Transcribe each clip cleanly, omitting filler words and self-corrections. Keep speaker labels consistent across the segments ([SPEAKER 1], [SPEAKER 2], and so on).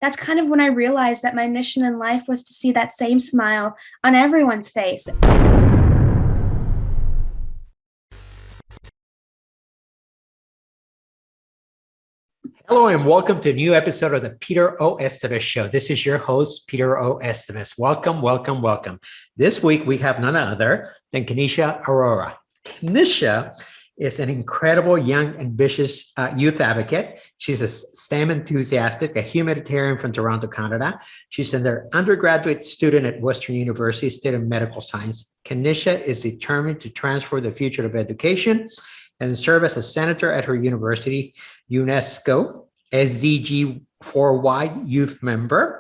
[SPEAKER 1] that's kind of when I realized that my mission in life was to see that same smile on everyone's face.
[SPEAKER 2] Hello and welcome to a new episode of the Peter O. Estévez Show. This is your host, Peter O. Estévez. Welcome, welcome, welcome. This week we have none other than Kenisha Arora. Kenisha is an incredible, young, ambitious youth advocate. She's a STEM enthusiastic, a humanitarian from Toronto, Canada. She's an undergraduate student at Western University, studying medical science. Kenisha is determined to transform the future of education and serve as a senator at her university, UNESCO, SDG4Y youth member.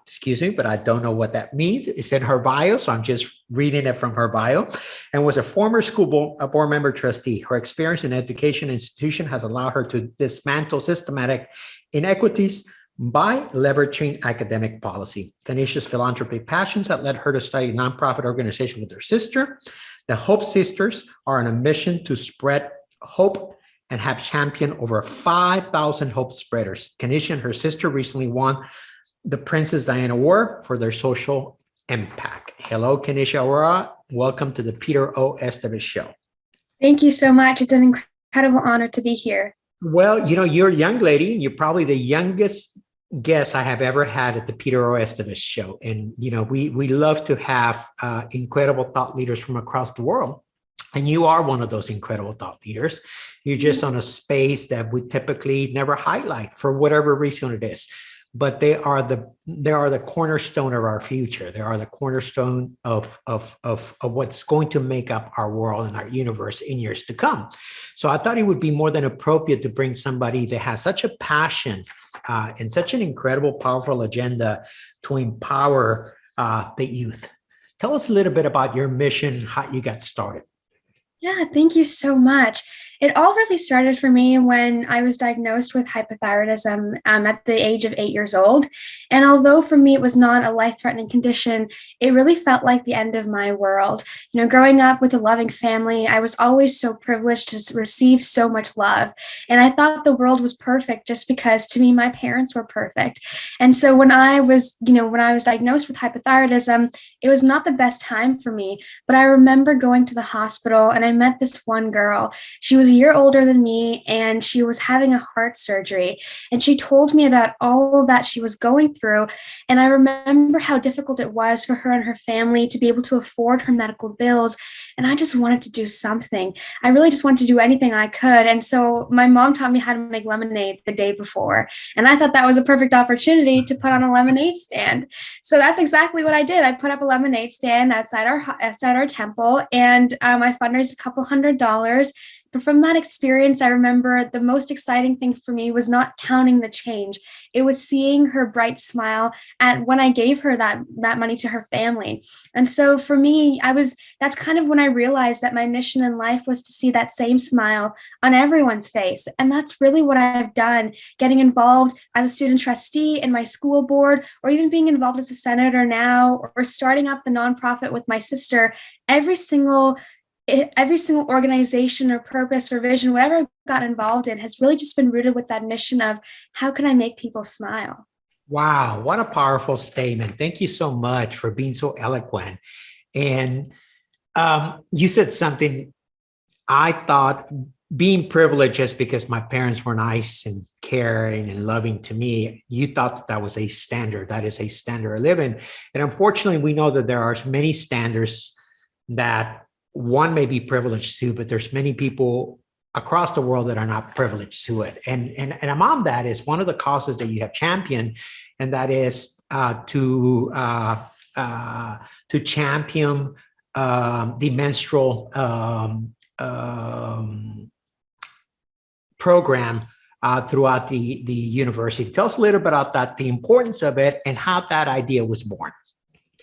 [SPEAKER 2] Excuse me, but I don't know what that means. It's in her bio, so I'm just reading it from her bio, and was a former school board member trustee. Her experience in education institution has allowed her to dismantle systematic inequities by leveraging academic policy. Kenisha's philanthropic passions that led her to study nonprofit organization with her sister. The Hope Sisters are on a mission to spread hope and have championed over 5,000 hope spreaders. Kenisha and her sister recently won the Princess Diana Award for their social impact. Hello, Kenisha Arora. Welcome to the Peter O. Estévez Show.
[SPEAKER 1] Thank you so much. It's an incredible honor to be here.
[SPEAKER 2] Well, you're a young lady, and you're probably the youngest guest I have ever had at the Peter O. Estévez Show. And, we love to have incredible thought leaders from across the world. And you are one of those incredible thought leaders. You're just on a space that we typically never highlight for whatever reason it is. But they are the cornerstone of our future. They are the cornerstone of what's going to make up our world and our universe in years to come. So I thought it would be more than appropriate to bring somebody that has such a passion and such an incredible, powerful agenda to empower the youth. Tell us a little bit about your mission, how you got started.
[SPEAKER 1] Yeah, thank you so much. It all really started for me when I was diagnosed with hypothyroidism at the age of 8 years old. And although for me it was not a life-threatening condition, it really felt like the end of my world. Growing up with a loving family, I was always so privileged to receive so much love. And I thought the world was perfect just because to me, my parents were perfect. And so when I was diagnosed with hypothyroidism, it was not the best time for me. But I remember going to the hospital and I met this one girl. She was a year older than me and she was having a heart surgery. And she told me about all that she was going through. And I remember how difficult it was for her and her family to be able to afford her medical bills. And I just wanted to do something. I really just wanted to do anything I could. And so my mom taught me how to make lemonade the day before. And I thought that was a perfect opportunity to put on a lemonade stand. So that's exactly what I did. I put up a lemonade stand outside our temple, and I fundraised a couple $100. But from that experience, I remember the most exciting thing for me was not counting the change. It was seeing her bright smile when I gave her that money to her family. And so for me, that's kind of when I realized that my mission in life was to see that same smile on everyone's face. And that's really what I've done, getting involved as a student trustee in my school board, or even being involved as a senator now, or starting up the nonprofit with my sister. Every single organization or purpose or vision, whatever I've got involved in, has really just been rooted with that mission of how can I make people smile?
[SPEAKER 2] Wow, what a powerful statement. Thank you so much for being so eloquent. And you said something I thought, being privileged just because my parents were nice and caring and loving to me, you thought that was a standard. That is a standard of living. And unfortunately, we know that there are many standards that one may be privileged to, but there's many people across the world that are not privileged to it. And among that is one of the causes that you have championed, and that is to champion the menstrual program throughout the university. Tell us a little bit about that, the importance of it, and how that idea was born.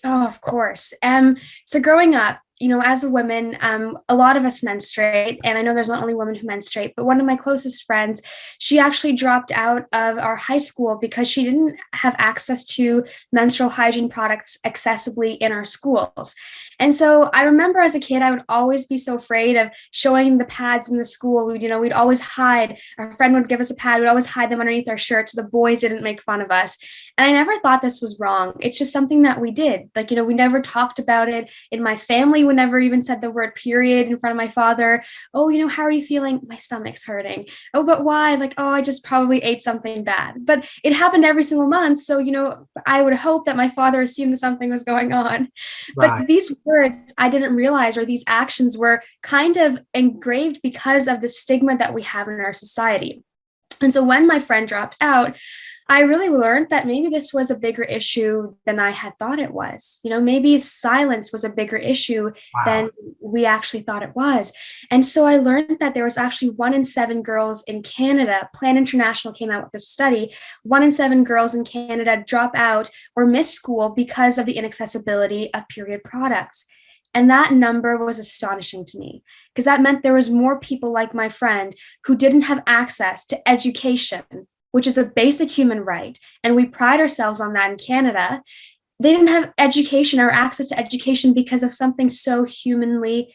[SPEAKER 1] Oh, of course. So growing up, as a woman, a lot of us menstruate, and I know there's not only women who menstruate, but one of my closest friends, she actually dropped out of our high school because she didn't have access to menstrual hygiene products accessibly in our schools. And so I remember as a kid, I would always be so afraid of showing the pads in the school. We'd always hide. Our friend would give us a pad. We'd always hide them underneath our shirts so the boys didn't make fun of us. And I never thought this was wrong. It's just something that we did. Like, we never talked about it. In my family, we never even said the word period in front of my father. Oh, how are you feeling? My stomach's hurting. Oh, but why? Like, oh, I just probably ate something bad. But it happened every single month. So, I would hope that my father assumed that something was going on.
[SPEAKER 2] Right.
[SPEAKER 1] But these words I didn't realize, or these actions were kind of engraved because of the stigma that we have in our society. And so when my friend dropped out, I really learned that maybe this was a bigger issue than I had thought it was. Maybe silence was a bigger issue than we actually thought it was. And so I learned that there was actually 1 in 7 girls in Canada. Plan International came out with this study. 1 in 7 girls in Canada drop out or miss school because of the inaccessibility of period products. And that number was astonishing to me, because that meant there was more people like my friend who didn't have access to education, which is a basic human right. And we pride ourselves on that in Canada. They didn't have education or access to education because of something so humanly.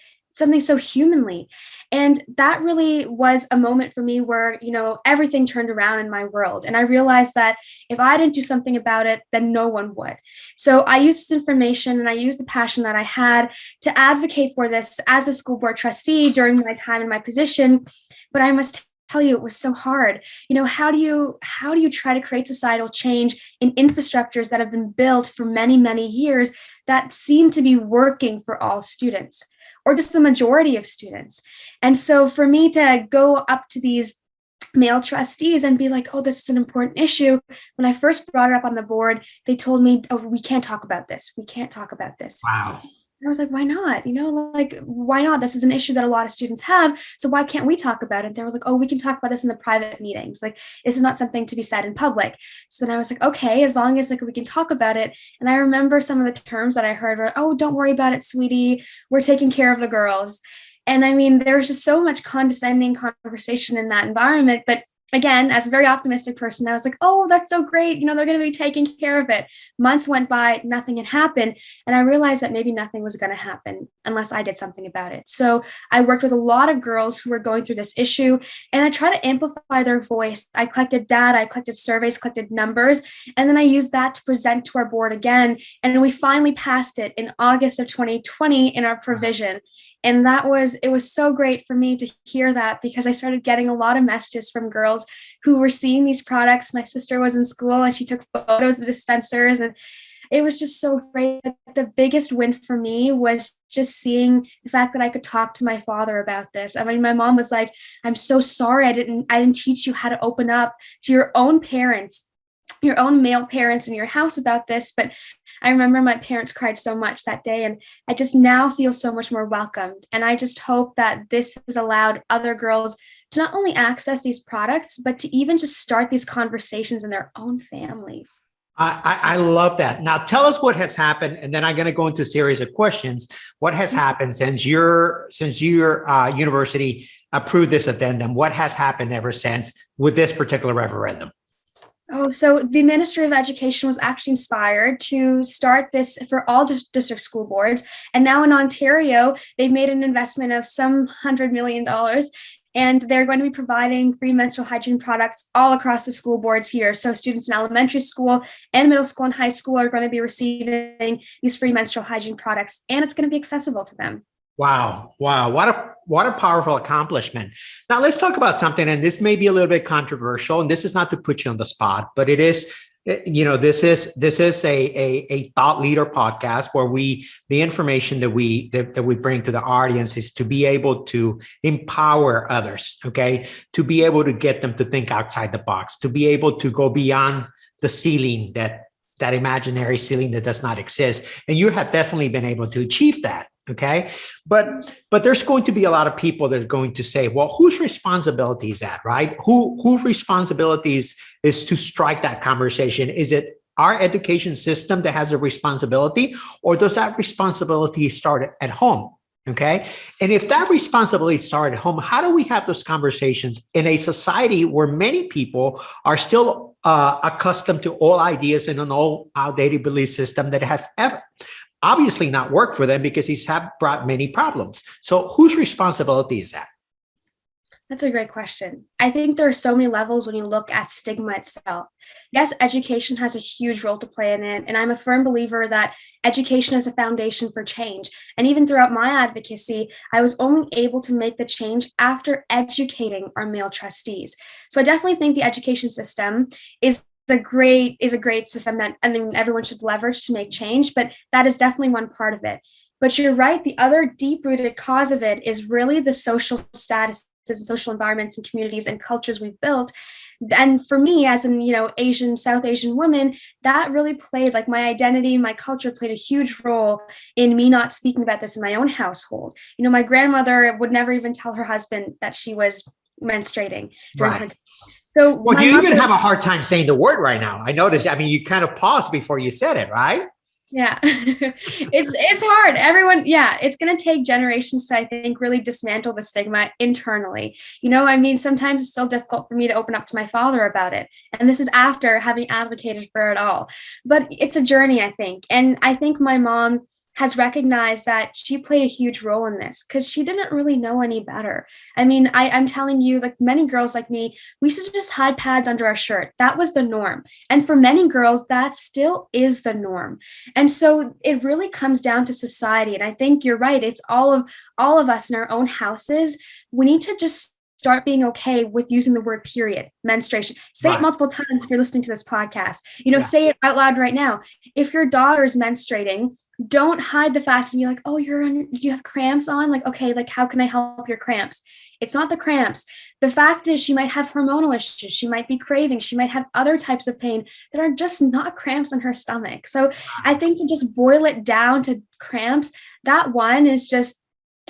[SPEAKER 1] And that really was a moment for me where, everything turned around in my world. And I realized that if I didn't do something about it, then no one would. So I used this information and I used the passion that I had to advocate for this as a school board trustee during my time in my position. But I must tell you, it was so hard. How do you try to create societal change in infrastructures that have been built for many, many years that seem to be working for all students, or just the majority of students? And so for me to go up to these male trustees and be like, oh, this is an important issue. When I first brought it up on the board, they told me, oh, we can't talk about this. We can't talk about this.
[SPEAKER 2] Wow.
[SPEAKER 1] And I was like, why not? Why not? This is an issue that a lot of students have. So why can't we talk about it? They were like, oh, we can talk about this in the private meetings. Like, this is not something to be said in public. So then I was like, okay, as long as we can talk about it. And I remember some of the terms that I heard were, oh, don't worry about it, sweetie. We're taking care of the girls. And I mean, there was just so much condescending conversation in that environment. But again, as a very optimistic person, I was like, oh, that's so great. They're going to be taking care of it. Months went by, nothing had happened. And I realized that maybe nothing was going to happen unless I did something about it. So I worked with a lot of girls who were going through this issue, and I tried to amplify their voice. I collected data, I collected surveys, collected numbers, and then I used that to present to our board again. And we finally passed it in August of 2020 in our provision. And it was so great for me to hear that, because I started getting a lot of messages from girls who were seeing these products. My sister was in school and she took photos of dispensers, and it was just so great. The biggest win for me was just seeing the fact that I could talk to my father about this. I mean, my mom was like, I'm so sorry I didn't teach you how to open up to your own parents, your own male parents in your house about this. But I remember my parents cried so much that day, and I just now feel so much more welcomed. And I just hope that this has allowed other girls to not only access these products, but to even just start these conversations in their own families.
[SPEAKER 2] I love that. Now, tell us what has happened, and then I'm going to go into a series of questions. What has happened since your university approved this addendum? What has happened ever since with this particular referendum?
[SPEAKER 1] Oh, so the Ministry of Education was actually inspired to start this for all district school boards. And now in Ontario, they've made an investment of some $100 million. And they're going to be providing free menstrual hygiene products all across the school boards here. So students in elementary school and middle school and high school are going to be receiving these free menstrual hygiene products, and it's going to be accessible to them.
[SPEAKER 2] Wow. What a powerful accomplishment. Now let's talk about something, and this may be a little bit controversial, and this is not to put you on the spot, but it is, this is a thought leader podcast where the information that we bring to the audience is to be able to empower others, okay? To be able to get them to think outside the box, to be able to go beyond the ceiling, that imaginary ceiling that does not exist. And you have definitely been able to achieve that. Okay. But there's going to be a lot of people that are going to say, well, whose responsibility is that, right? Whose responsibility is to strike that conversation? Is it our education system that has a responsibility, or does that responsibility start at home? Okay. And if that responsibility started at home, how do we have those conversations in a society where many people are still accustomed to old ideas and an old outdated belief system that has obviously not worked for them because it's brought many problems? So whose responsibility is that?
[SPEAKER 1] That's a great question. I think there are so many levels when you look at stigma itself. Yes, education has a huge role to play in it. And I'm a firm believer that education is a foundation for change. And even throughout my advocacy, I was only able to make the change after educating our male trustees. So I definitely think the education system is a great system that everyone should leverage to make change, but that is definitely one part of it. But you're right, the other deep-rooted cause of it is really the social status and social environments and communities and cultures we've built. And for me, as an South Asian woman, that really played, like, my identity, my culture played a huge role in me not speaking about this in my own household. My grandmother would never even tell her husband that she was menstruating during her. So
[SPEAKER 2] well, you even have a hard time saying the word right now. I noticed. I mean, you kind of paused before you said it, right?
[SPEAKER 1] Yeah, it's hard. Everyone, it's going to take generations to, I think, really dismantle the stigma internally. Sometimes it's still difficult for me to open up to my father about it. And this is after having advocated for it all. But it's a journey, I think. And I think my mom has recognized that she played a huge role in this because she didn't really know any better. I mean, I'm telling you, like, many girls like me, we used to just hide pads under our shirt. That was the norm. And for many girls, that still is the norm. And so it really comes down to society. And I think you're right. It's all of us in our own houses. We need to just start being okay with using the word period, menstruation. Say it multiple times if you're listening to this podcast. Say it out loud right now. If your daughter's menstruating, don't hide the fact and be like, oh, you have cramps on? Like, okay, like, how can I help your cramps? It's not the cramps. The fact is she might have hormonal issues. She might be craving. She might have other types of pain that are just not cramps in her stomach. So I think to just boil it down to cramps, that one is just,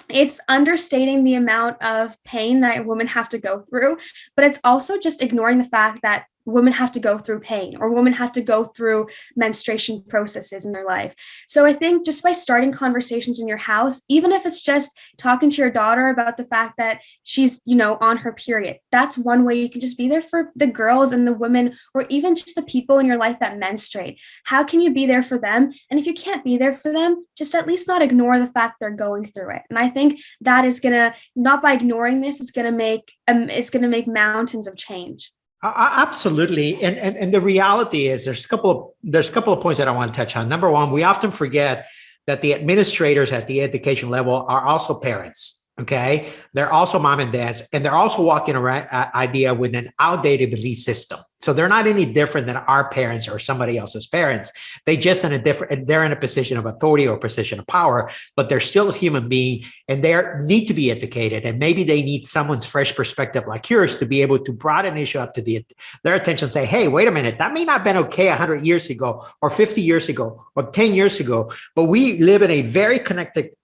[SPEAKER 1] it's understating the amount of pain that women have to go through, but it's also just ignoring the fact that women have to go through pain, or women have to go through menstruation processes in their life. So I think just by starting conversations in your house, even if it's just talking to your daughter about the fact that she's, on her period, that's one way you can just be there for the girls and the women, or even just the people in your life that menstruate. How can you be there for them? And if you can't be there for them, just at least not ignore the fact they're going through it. And I think that is not by ignoring this, it's going to make mountains of change.
[SPEAKER 2] Absolutely. And the reality is there's a couple of points that I want to touch on. Number one, we often forget that the administrators at the education level are also parents. Okay. They're also mom and dads, and they're also walking around idea with an outdated belief system. So they're not any different than our parents or somebody else's parents. They're in a position of authority or position of power, but they're still a human being, and they need to be educated. And maybe they need someone's fresh perspective like yours to be able to broaden an issue up to their attention and say, hey, wait a minute, that may not have been okay 100 years ago or 50 years ago or 10 years ago, but we live in a very connected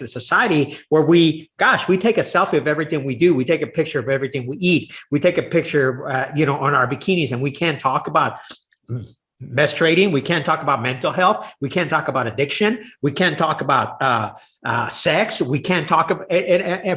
[SPEAKER 2] society where we take a selfie of everything we do. We take a picture of everything we eat. We take a picture, on our bikinis, and we can't talk about menstruating. We can't talk about mental health. We can't talk about addiction. We can't talk about sex. We can't talk about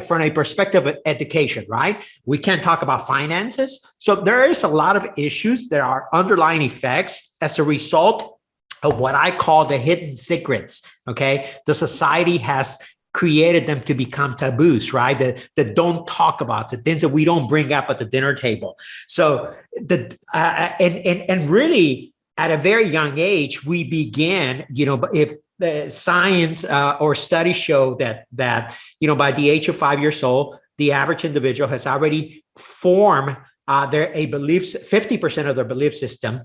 [SPEAKER 2] from a perspective of education, right? We can't talk about finances. So there is a lot of issues that are underlying effects as a result of what I call the hidden secrets. Okay. The society has created them to become taboos, right? That don't talk about, the things that we don't bring up at the dinner table. So and really at a very young age, we begin, if the science or studies show that by the age of 5 years old, the average individual has already formed a beliefs, 50% of their belief system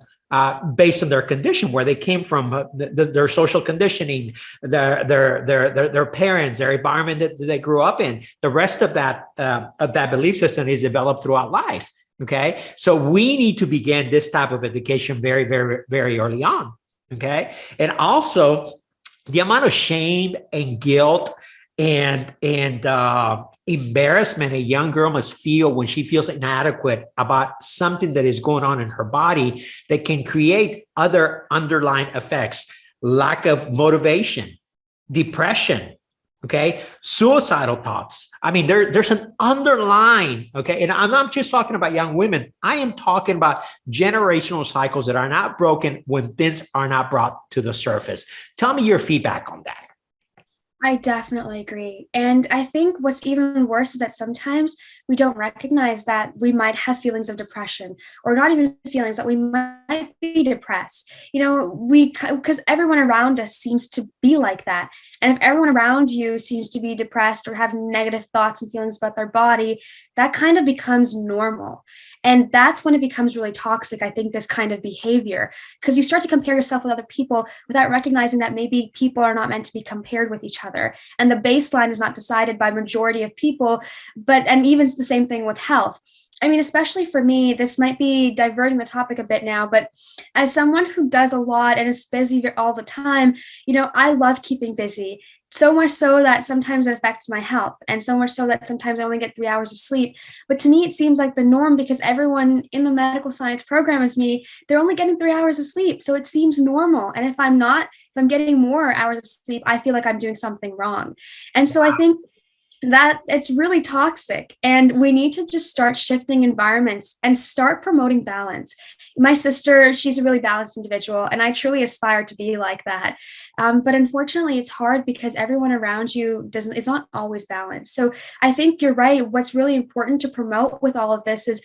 [SPEAKER 2] based on their condition, where they came from, their social conditioning, their parents, their environment that they grew up in. The rest of that belief system is developed throughout life. Okay, so we need to begin this type of education very, very, very early on. Okay, and also the amount of shame and guilt and embarrassment a young girl must feel when she feels inadequate about something that is going on in her body that can create other underlying effects, lack of motivation, depression, okay, suicidal thoughts. I mean, there's an underlying, okay, and I'm not just talking about young women. I am talking about generational cycles that are not broken when things are not brought to the surface. Tell me your feedback on that.
[SPEAKER 1] I definitely agree. And I think what's even worse is that sometimes we don't recognize that we might have feelings of depression, or not even feelings that we might be depressed. Because everyone around us seems to be like that. And if everyone around you seems to be depressed or have negative thoughts and feelings about their body, that kind of becomes normal. And that's when it becomes really toxic, I think, this kind of behavior, because you start to compare yourself with other people without recognizing that maybe people are not meant to be compared with each other. And the baseline is not decided by majority of people, and even the same thing with health. I mean, especially for me, this might be diverting the topic a bit now, but as someone who does a lot and is busy all the time, I love keeping busy. So much so that sometimes it affects my health, and so much so that sometimes I only get 3 hours of sleep. But to me, it seems like the norm, because everyone in the medical science program as me, they're only getting 3 hours of sleep. So it seems normal. And if I'm getting more hours of sleep, I feel like I'm doing something wrong. And so I think that it's really toxic, and we need to just start shifting environments and start promoting balance. My sister, she's a really balanced individual, and I truly aspire to be like that. But unfortunately, it's hard because everyone around you is not always balanced. So I think you're right. What's really important to promote with all of this is,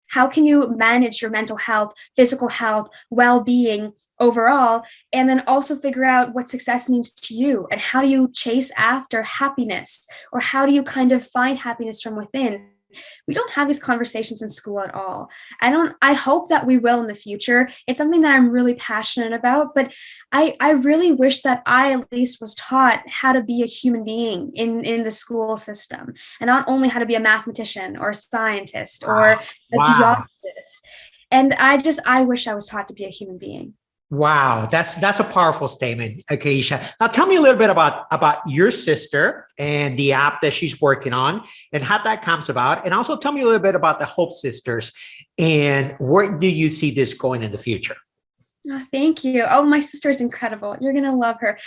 [SPEAKER 1] how can you manage your mental health, physical health, well-being overall, and then also figure out what success means to you, and how do you chase after happiness, or how do you kind of find happiness from within? We don't have these conversations in school at all. I hope that we will in the future. It's something that I'm really passionate about, but I really wish that I at least was taught how to be a human being in the school system, and not only how to be a mathematician or a scientist or a geologist. And I wish I was taught to be a human being.
[SPEAKER 2] Wow, that's a powerful statement, Kenisha. Now, tell me a little bit about your sister and the app that she's working on and how that comes about, and also tell me a little bit about the Hope Sisters and where do you see this going in the future?
[SPEAKER 1] Oh, thank you. Oh, my sister is incredible. You're going to love her.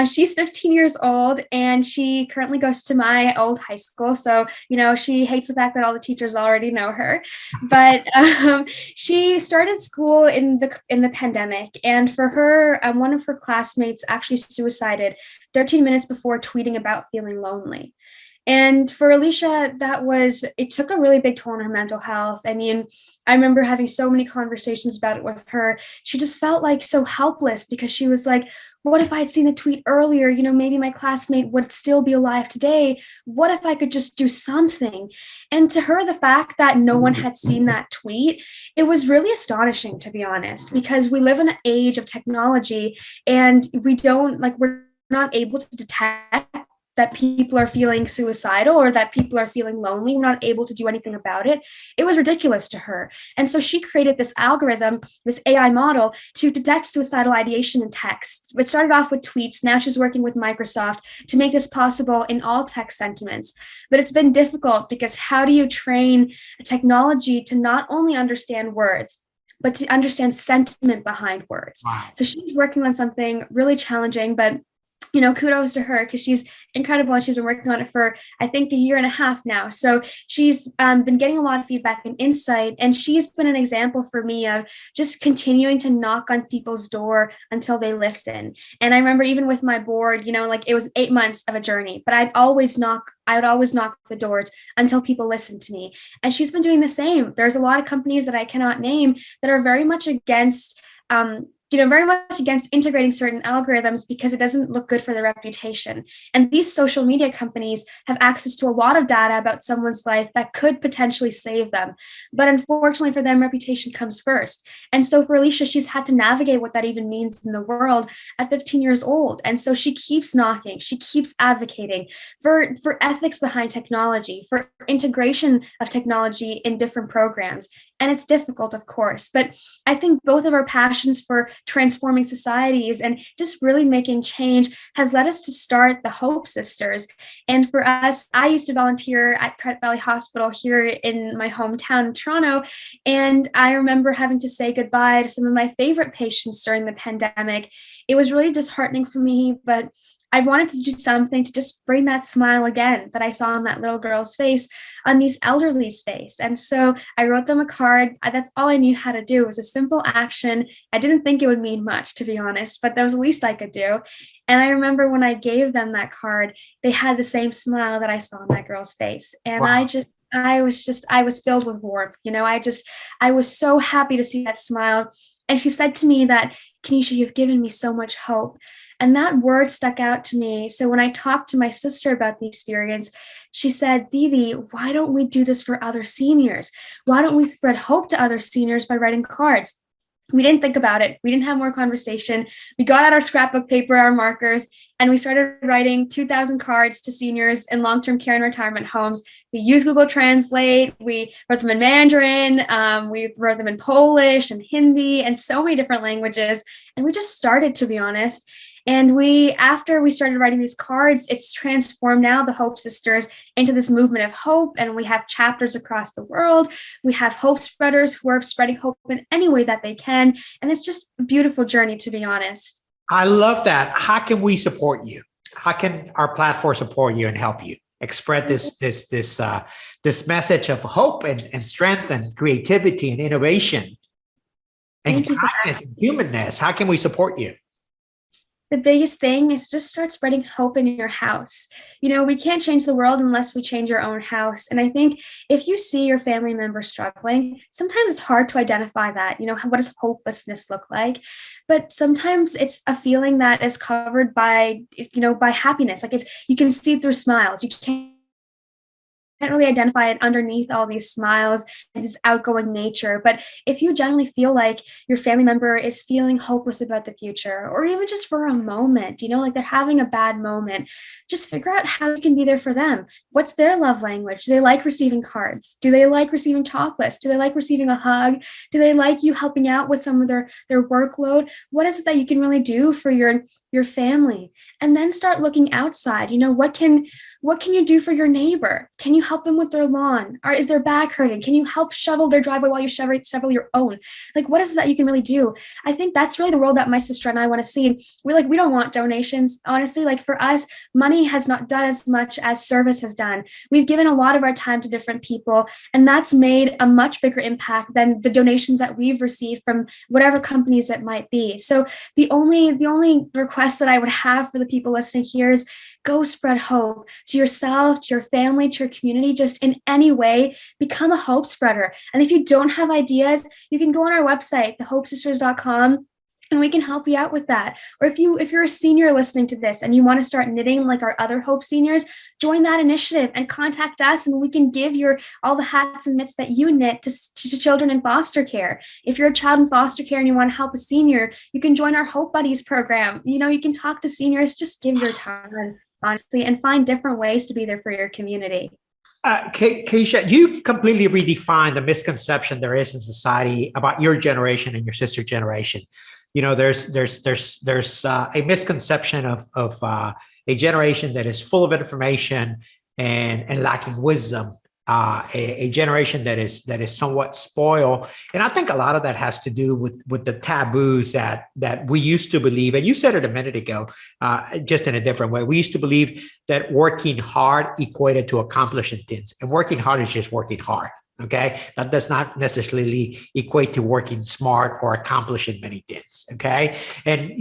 [SPEAKER 1] She's 15 years old, and she currently goes to my old high school. So, she hates the fact that all the teachers already know her. But she started school in the pandemic. And for her, one of her classmates actually suicided 13 minutes before tweeting about feeling lonely. And for Alicia, it took a really big toll on her mental health. I mean, I remember having so many conversations about it with her. She just felt like so helpless, because she was like, what if I had seen the tweet earlier? Maybe my classmate would still be alive today. What if I could just do something? And to her, the fact that no one had seen that tweet, it was really astonishing, to be honest, because we live in an age of technology, and we're not able to detect that people are feeling suicidal or that people are feeling lonely. We're not able to do anything about it. It was ridiculous to her. And so she created this algorithm, this AI model, to detect suicidal ideation in text. It started off with tweets. Now she's working with Microsoft to make this possible in all text sentiments. But it's been difficult, because how do you train a technology to not only understand words, but to understand sentiment behind words? Wow. So she's working on something really challenging, but kudos to her, because she's incredible, and she's been working on it for, I think, a year and a half now. So she's been getting a lot of feedback and insight, and she's been an example for me of just continuing to knock on people's door until they listen. And I remember even with my board, it was 8 months of a journey, but I would always knock the doors until people listened to me. And she's been doing the same. There's a lot of companies that I cannot name that are very much against integrating certain algorithms, because it doesn't look good for their reputation. And these social media companies have access to a lot of data about someone's life that could potentially save them. But unfortunately for them, reputation comes first. And so for Alicia, she's had to navigate what that even means in the world at 15 years old. And so she keeps knocking, she keeps advocating for ethics behind technology, for integration of technology in different programs. And it's difficult, of course, but I think both of our passions for transforming societies and just really making change has led us to start the Hope Sisters. And for us, I used to volunteer at Credit Valley Hospital here in my hometown in Toronto. And I remember having to say goodbye to some of my favorite patients during the pandemic. It was really disheartening for me, but I wanted to do something to just bring that smile again that I saw on that little girl's face, on these elderly's face. And so I wrote them a card. That's all I knew how to do. It was a simple action. I didn't think it would mean much, to be honest, but that was the least I could do. And I remember when I gave them that card, they had the same smile that I saw on that girl's face. And
[SPEAKER 2] Wow.
[SPEAKER 1] I was filled with warmth. I was so happy to see that smile. And she said to me that, Kenisha, you've given me so much hope. And that word stuck out to me. So when I talked to my sister about the experience, she said, Didi, why don't we do this for other seniors? Why don't we spread hope to other seniors by writing cards? We didn't think about it. We didn't have more conversation. We got out our scrapbook paper, our markers, and we started writing 2,000 cards to seniors in long-term care and retirement homes. We used Google Translate. We wrote them in Mandarin. We wrote them in Polish and Hindi and so many different languages. And we just started, to be honest. And after we started writing these cards, it's transformed now the Hope Sisters into this movement of hope. And we have chapters across the world. We have hope spreaders who are spreading hope in any way that they can. And it's just a beautiful journey, to be honest.
[SPEAKER 2] I love that. How can we support you? How can our platform support you and help you spread this message of hope and strength and creativity and innovation and kindness and humanness? How can we support you?
[SPEAKER 1] The biggest thing is just start spreading hope in your house. We can't change the world unless we change our own house. And I think if you see your family member struggling, sometimes it's hard to identify that. What does hopelessness look like? But sometimes it's a feeling that is covered by happiness. Like you can see it through smiles. You can't really identify it underneath all these smiles and this outgoing nature. But if you generally feel like your family member is feeling hopeless about the future, or even just for a moment, like they're having a bad moment, just figure out how you can be there for them. What's their love language? Do they like receiving cards? Do they like receiving chocolates? Do they like receiving a hug? Do they like you helping out with some of their workload? What is it that you can really do for your family? And then start looking outside. What can you do for your neighbor? Can you help them with their lawn? Or is their back hurting? Can you help shovel their driveway while you shovel your own? What is it that you can really do? I think that's really the world that my sister and I want to see. We don't want donations. Honestly, for us, money has not done as much as service has done. We've given a lot of our time to different people, and that's made a much bigger impact than the donations that we've received from whatever companies it might be. So the only request that I would have for the people listening here is go spread hope to yourself, to your family, to your community. Just in any way, become a hope spreader. And if you don't have ideas, you can go on our website, thehopesisters.com, and we can help you out with that. Or if you're a senior listening to this and you want to start knitting like our other Hope seniors, join that initiative and contact us, and we can give all the hats and mitts that you knit to children in foster care. If you're a child in foster care and you want to help a senior, you can join our Hope Buddies program. You can talk to seniors. Just give your time, honestly, and find different ways to be there for your community.
[SPEAKER 2] Kenisha, you completely redefined the misconception there is in society about your generation and your sister generation. There's a misconception of a generation that is full of information and lacking wisdom, a generation that is somewhat spoiled. And I think a lot of that has to do with the taboos that we used to believe. And you said it a minute ago, just in a different way. We used to believe that working hard equated to accomplishing things, and working hard is just working hard. Okay, that does not necessarily equate to working smart or accomplishing many things. Okay, and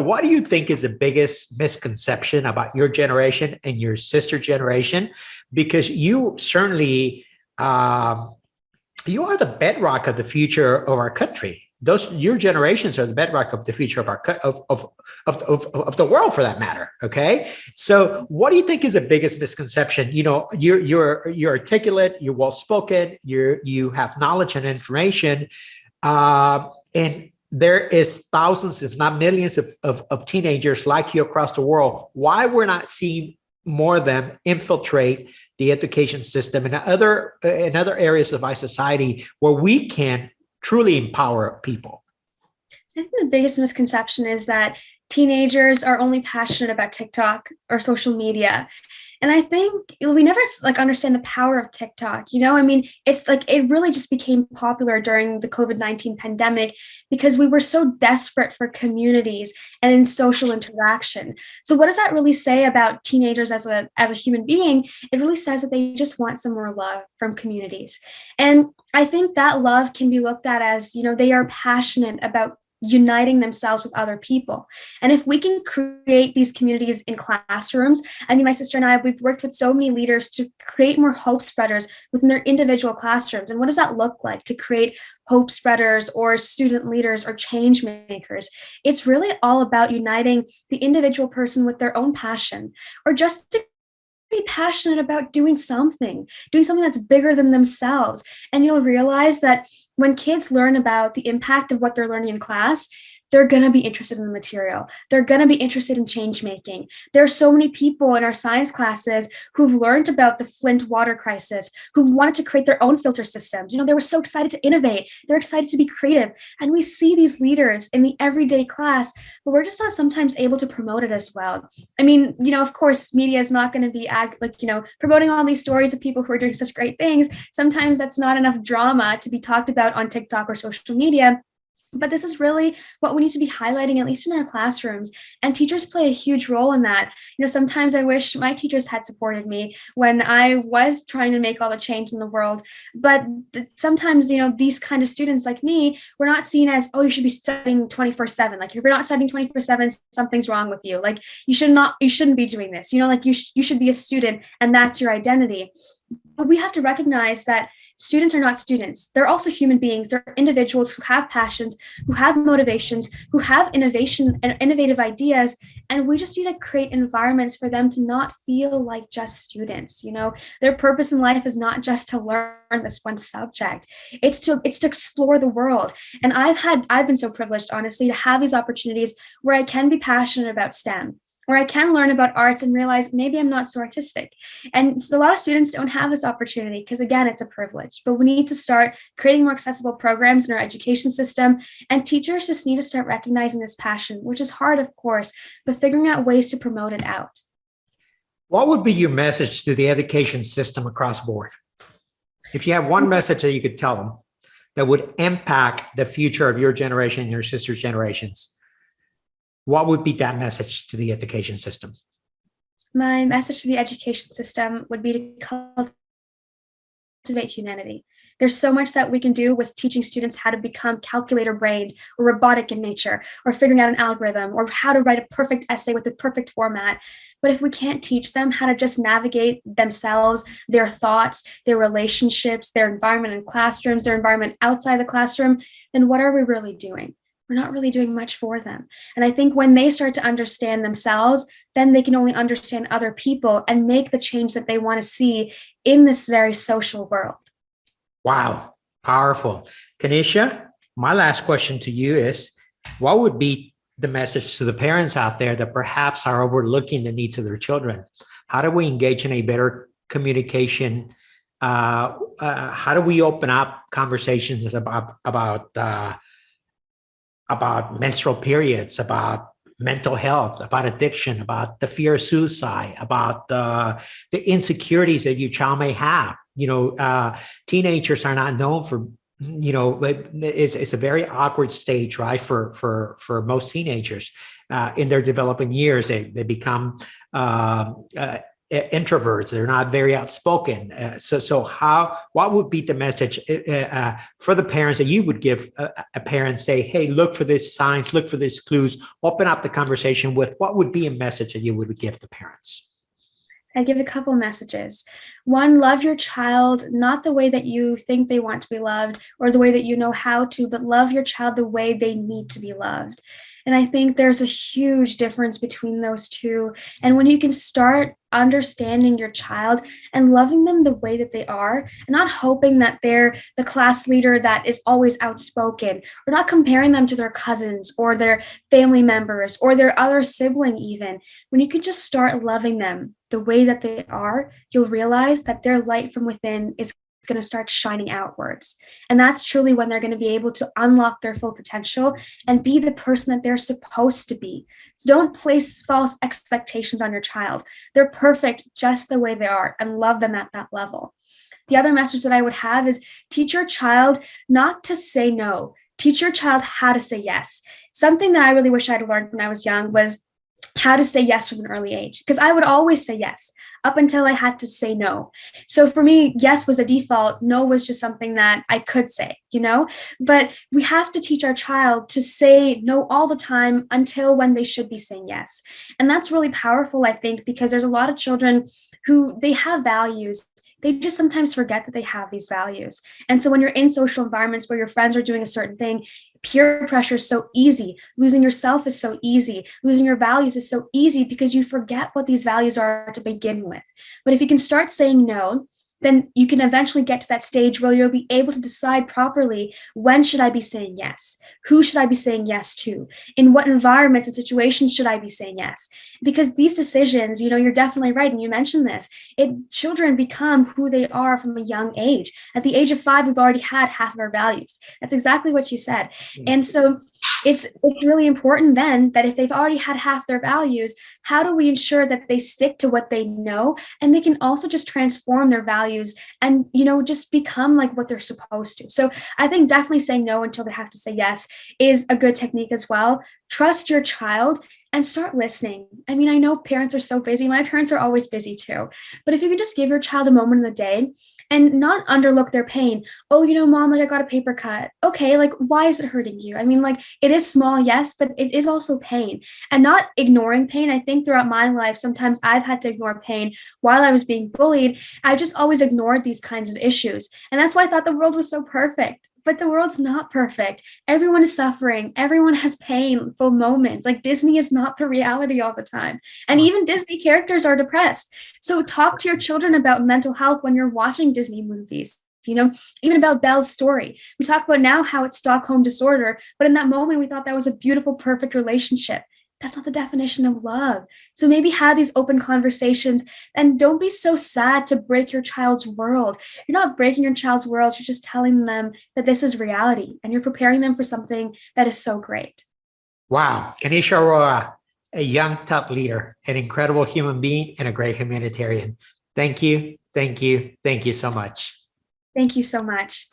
[SPEAKER 2] what do you think is the biggest misconception about your generation and your sister generation? Because you certainly you are the bedrock of the future of our country. Your generations are the bedrock of the future of our of the world, for that matter. Okay, so what do you think is the biggest misconception? You're articulate, you're well spoken, you have knowledge and information, and there is thousands, if not millions, of teenagers like you across the world. Why we're not seeing more of them infiltrate the education system and other areas of our society where we can truly empower people?
[SPEAKER 1] I think the biggest misconception is that teenagers are only passionate about TikTok or social media. And I think we never like understand the power of TikTok. I mean, it's like it really just became popular during the COVID-19 pandemic because we were so desperate for communities and in social interaction. So what does that really say about teenagers as a human being? It really says that they just want some more love from communities. And I think that love can be looked at as, they are passionate about uniting themselves with other people. And if we can create these communities in classrooms, I mean, my sister and I, we've worked with so many leaders to create more hope spreaders within their individual classrooms. And what does that look like to create hope spreaders or student leaders or change makers? It's really all about uniting the individual person with their own passion, or just to be passionate about doing something that's bigger than themselves. And you'll realize that when kids learn about the impact of what they're learning in class, they're going to be interested in the material. They're going to be interested in change making. There are so many people in our science classes who've learned about the Flint water crisis, who've wanted to create their own filter systems. They were so excited to innovate. They're excited to be creative. And we see these leaders in the everyday class, but we're just not sometimes able to promote it as well. I mean, of course, media is not going to be promoting all these stories of people who are doing such great things. Sometimes that's not enough drama to be talked about on TikTok or social media. But this is really what we need to be highlighting, at least in our classrooms. And teachers play a huge role in that. Sometimes I wish my teachers had supported me when I was trying to make all the change in the world. But sometimes, these kind of students like me, we're not seen as, oh, you should be studying 24/7. Like, if you're not studying 24/7, something's wrong with you. Like, you shouldn't be doing this. You should be a student, and that's your identity. But we have to recognize that students are not students. They're also human beings. They're individuals who have passions, who have motivations, who have innovation and innovative ideas. And we just need to create environments for them to not feel like just students. Their purpose in life is not just to learn this one subject. It's to explore the world. And I've been so privileged, honestly, to have these opportunities where I can be passionate about STEM, where I can learn about arts and realize maybe I'm not so artistic. And so a lot of students don't have this opportunity because, again, it's a privilege. But we need to start creating more accessible programs in our education system. And teachers just need to start recognizing this passion, which is hard, of course, but figuring out ways to promote it out.
[SPEAKER 2] What would be your message to the education system across board? If you have one message that you could tell them that would impact the future of your generation and your sister's generations, what would be that message to the education system?
[SPEAKER 1] My message to the education system would be to cultivate humanity. There's so much that we can do with teaching students how to become calculator-brained or robotic in nature, or figuring out an algorithm, or how to write a perfect essay with the perfect format. But if we can't teach them how to just navigate themselves, their thoughts, their relationships, their environment in classrooms, their environment outside the classroom, then what are we really doing? We're not really doing much for them. And I think when they start to understand themselves, then they can only understand other people and make the change that they want to see in this very social world.
[SPEAKER 2] Wow, powerful. Kenisha, my last question to you is, what would be the message to the parents out there that perhaps are overlooking the needs of their children? How do we engage in a better communication? How do we open up conversations about menstrual periods, about mental health, about addiction, about the fear of suicide, about the insecurities that your child may have? Teenagers are not known for, it's a very awkward stage, right? For most teenagers in their developing years, they become introverts. They're not very outspoken. What would be the message for the parents that you would give a parent? Say, hey, look for this signs, look for these clues, open up the conversation with. What would be a message that you would give to parents?
[SPEAKER 1] I give a couple messages. One, love your child, not the way that you think they want to be loved or the way that you know how to, but love your child the way they need to be loved. And I think there's a huge difference between those two. And when you can start understanding your child and loving them the way that they are, and not hoping that they're the class leader that is always outspoken, or not comparing them to their cousins or their family members or their other sibling even, when you can just start loving them the way that they are, you'll realize that their light from within is going to start shining outwards. And that's truly when they're going to be able to unlock their full potential and be the person that they're supposed to be. So don't place false expectations on your child. They're perfect just the way they are, and love them at that level. The other message that I would have is teach your child not to say no. Teach your child how to say yes. Something that I really wish I'd learned when I was young was how to say yes from an early age, because I would always say yes up until I had to say no. So for me, yes was the default. No was just something that I could say, but we have to teach our child to say no all the time until when they should be saying yes. And that's really powerful, I think, because there's a lot of children who they have values. They just sometimes forget that they have these values. And so when you're in social environments where your friends are doing a certain thing, peer pressure is so easy. Losing yourself is so easy. Losing your values is so easy because you forget what these values are to begin with. But if you can start saying no, then you can eventually get to that stage where you'll be able to decide properly, when should I be saying yes? Who should I be saying yes to? In what environments and situations should I be saying yes? Because these decisions, you're definitely right. And you mentioned this, children become who they are from a young age. At the age of 5, we've already had half of our values. That's exactly what you said. Yes. And so it's really important then that if they've already had half their values, how do we ensure that they stick to what they know, and they can also just transform their values and, just become like what they're supposed to. So I think definitely saying no until they have to say yes is a good technique as well. Trust your child and start listening. I mean, I know parents are so busy. My parents are always busy too. But if you can just give your child a moment in the day and not underlook their pain. Oh, mom, like I got a paper cut. Okay, like why is it hurting you? I mean, like it is small, yes, but it is also pain. And not ignoring pain. I think throughout my life, sometimes I've had to ignore pain while I was being bullied. I just always ignored these kinds of issues. And that's why I thought the world was so perfect. But the world's not perfect. Everyone is suffering. Everyone has painful moments. Like Disney is not the reality all the time. And even Disney characters are depressed. So talk to your children about mental health when you're watching Disney movies. Even about Belle's story. We talk about now how it's Stockholm disorder, but in that moment, we thought that was a beautiful, perfect relationship. That's not the definition of love. So maybe have these open conversations and don't be so sad to break your child's world. You're not breaking your child's world. You're just telling them that this is reality and you're preparing them for something that is so great.
[SPEAKER 2] Wow. Kenisha Arora, a young top leader, an incredible human being, and a great humanitarian. Thank you. Thank you. Thank you so much.
[SPEAKER 1] Thank you so much.